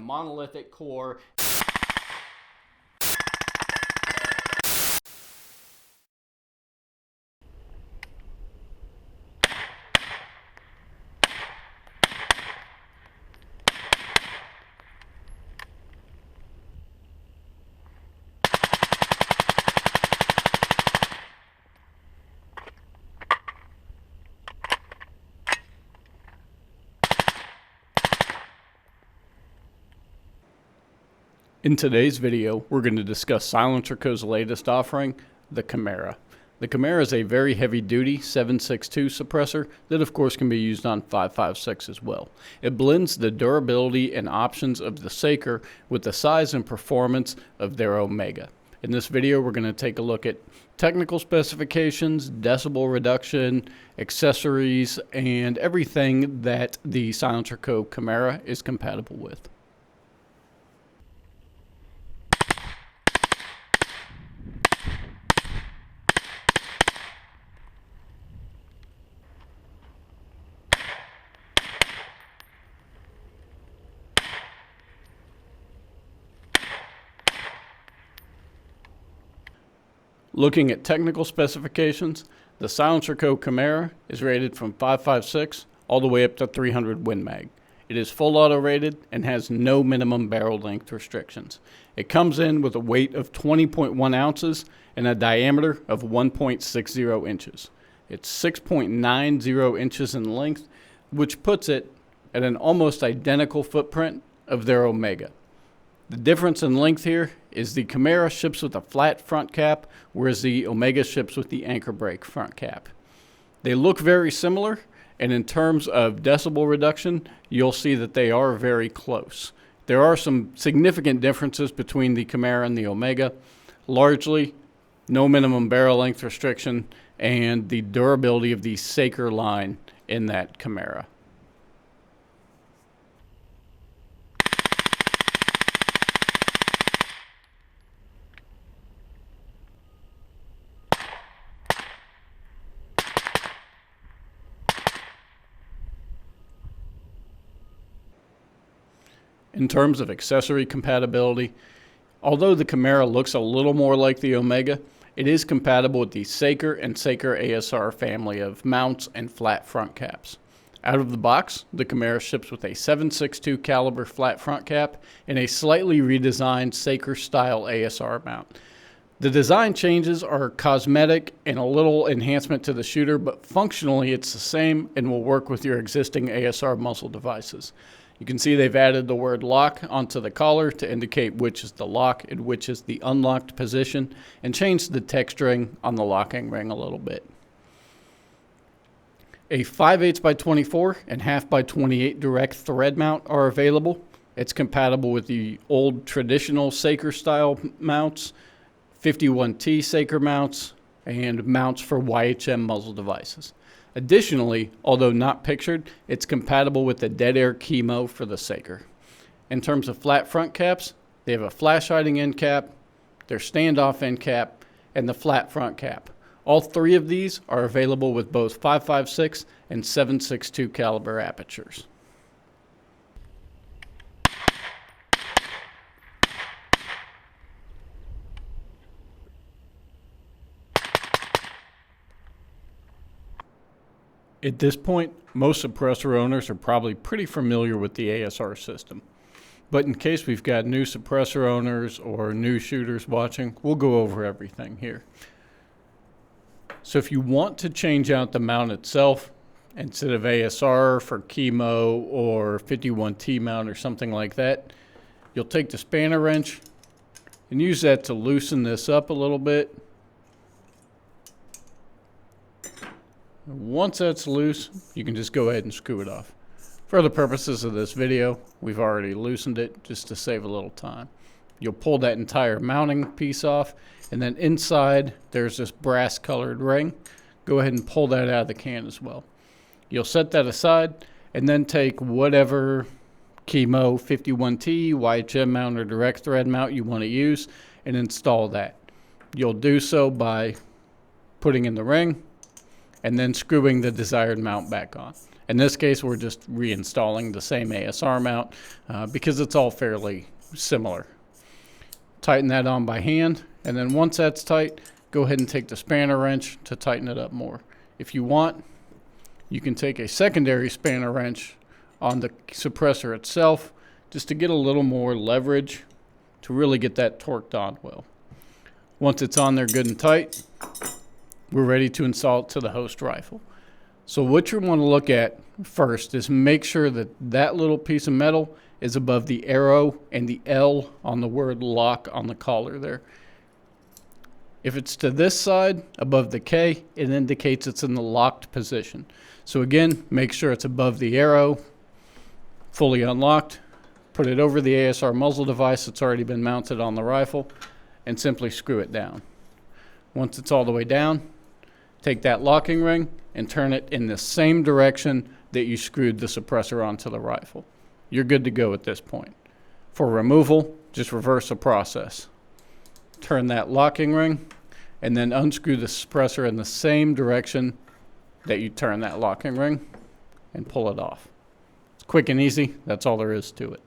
monolithic core. In today's video, we're going to discuss SilencerCo's latest offering, the Chimera. The Chimera is a very heavy-duty 7.62 suppressor that of course can be used on 5.56 as well. It blends the durability and options of the Saker with the size and performance of their Omega. In this video, we're going to take a look at technical specifications, decibel reduction, accessories, and everything that the SilencerCo Chimera is compatible with. Looking at technical specifications, the SilencerCo Chimera is rated from 5.56 all the way up to 300 Win Mag. It is full auto rated and has no minimum barrel length restrictions. It comes in with a weight of 20.1 ounces and a diameter of 1.60 inches. It's 6.90 inches in length, which puts it at an almost identical footprint of their Omega. The difference in length here is the Chimera ships with a flat front cap, whereas the Omega ships with the anchor brake front cap. They look very similar, and in terms of decibel reduction, you'll see that they are very close. There are some significant differences between the Chimera and the Omega, largely no minimum barrel length restriction and the durability of the Saker line in that Chimera. In terms of accessory compatibility, although the Chimera looks a little more like the Omega, it is compatible with the Saker and Saker ASR family of mounts and flat front caps. Out of the box, the Chimera ships with a 7.62 caliber flat front cap and a slightly redesigned Saker style ASR mount. The design changes are cosmetic and a little enhancement to the shooter, but functionally it's the same and will work with your existing ASR muzzle devices. You can see they've added the word lock onto the collar to indicate which is the lock and which is the unlocked position, and changed the texturing on the locking ring a little bit. A 5/8 by 24 and 1/2 by 28 direct thread mount are available. It's compatible with the old traditional Saker style mounts, 51T Saker mounts, and mounts for YHM muzzle devices. Additionally, although not pictured, it's compatible with the dead air chemo for the Saker. In terms of flat front caps, they have a flash hiding end cap, their standoff end cap, and the flat front cap. All three of these are available with both 5.56 and 7.62 caliber apertures. At this point, most suppressor owners are probably pretty familiar with the ASR system. But in case we've got new suppressor owners or new shooters watching, we'll go over everything here. So if you want to change out the mount itself, instead of ASR for chemo or 51T mount or something like that, you'll take the spanner wrench and use that to loosen this up a little bit. Once that's loose, you can just go ahead and screw it off. For the purposes of this video, we've already loosened it just to save a little time. You'll pull that entire mounting piece off, and then inside there's this brass colored ring. Go ahead and pull that out of the can as well. You'll set that aside and then take whatever chemo 51T, YHM mount, or direct thread mount you want to use and install that. You'll do so by putting in the ring and then screwing the desired mount back on. In this case, we're just reinstalling the same ASR mount because it's all fairly similar. Tighten that on by hand, and then once that's tight, go ahead and take the spanner wrench to tighten it up more. If you want, you can take a secondary spanner wrench on the suppressor itself just to get a little more leverage to really get that torqued on well. Once it's on there good and tight, we're ready to install it to the host rifle. So what you want to look at first is make sure that that little piece of metal is above the arrow and the L on the word lock on the collar there. If it's to this side, above the K, it indicates it's in the locked position. So again, make sure it's above the arrow, fully unlocked. Put it over the ASR muzzle device that's already been mounted on the rifle, and simply screw it down. Once it's all the way down, take that locking ring and turn it in the same direction that you screwed the suppressor onto the rifle. You're good to go at this point. For removal, just reverse the process. Turn that locking ring and then unscrew the suppressor in the same direction that you turn that locking ring and pull it off. It's quick and easy. That's all there is to it.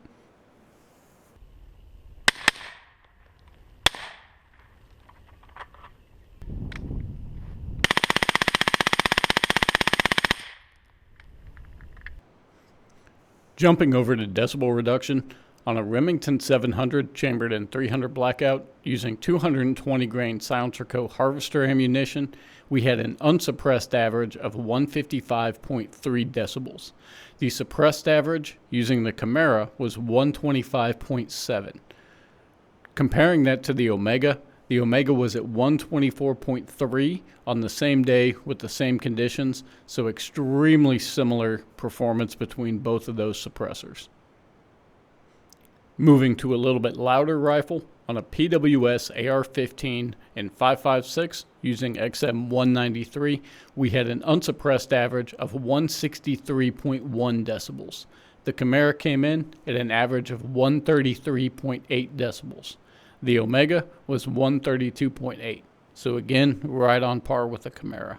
Jumping over to decibel reduction, on a Remington 700 chambered in 300 blackout using 220 grain SilencerCo harvester ammunition, we had an unsuppressed average of 155.3 decibels. The suppressed average using the Chimera was 125.7. Comparing that to the Omega was at 124.3 on the same day with the same conditions, so extremely similar performance between both of those suppressors. Moving to a little bit louder rifle, on a PWS AR-15 in 5.56 using XM193, we had an unsuppressed average of 163.1 decibels. The Chimera came in at an average of 133.8 decibels. The Omega was 132.8, so again, right on par with the Chimera.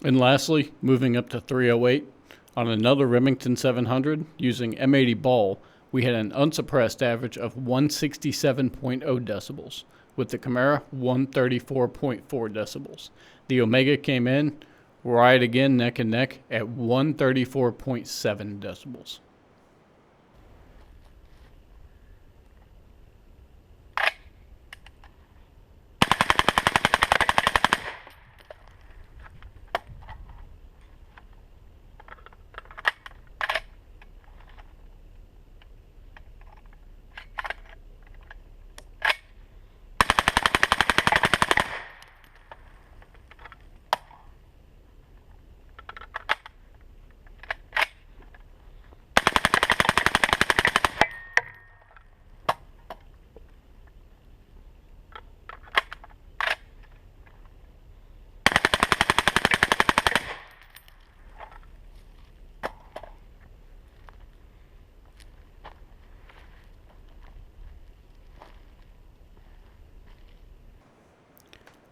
And lastly, moving up to 308, on another Remington 700 using M80 ball, we had an unsuppressed average of 167.0 decibels. With the Chimera, 134.4 decibels. The Omega came in right again neck and neck at 134.7 decibels.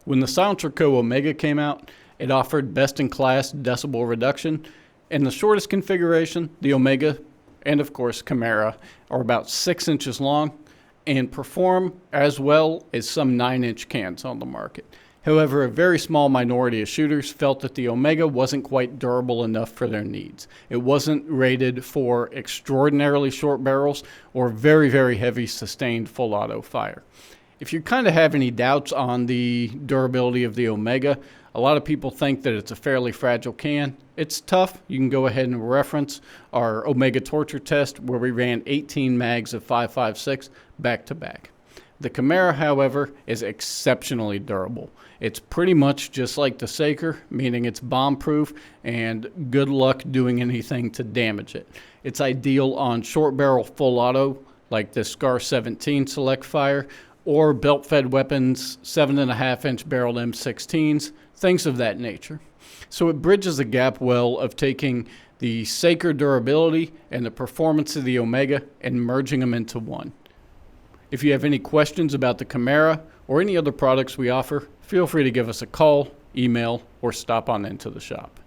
When the SilencerCo Omega came out, it offered best-in-class decibel reduction. In the shortest configuration, the Omega and, of course, Chimera are about 6 inches long and perform as well as some 9-inch cans on the market. However, a very small minority of shooters felt that the Omega wasn't quite durable enough for their needs. It wasn't rated for extraordinarily short barrels or very, very heavy sustained full auto fire. If you kind of have any doubts on the durability of the Omega, a lot of people think that it's a fairly fragile can. It's tough. You can go ahead and reference our Omega torture test where we ran 18 mags of 5.56 back to back. The Chimera, however, is exceptionally durable. It's pretty much just like the Saker, meaning it's bomb-proof and good luck doing anything to damage it. It's ideal on short barrel full auto like the SCAR 17 Select Fire, or belt-fed weapons, 7.5-inch barreled M16s, things of that nature. So it bridges the gap well of taking the Saker durability and the performance of the Omega and merging them into one. If you have any questions about the Chimera or any other products we offer, feel free to give us a call, email, or stop on into the shop.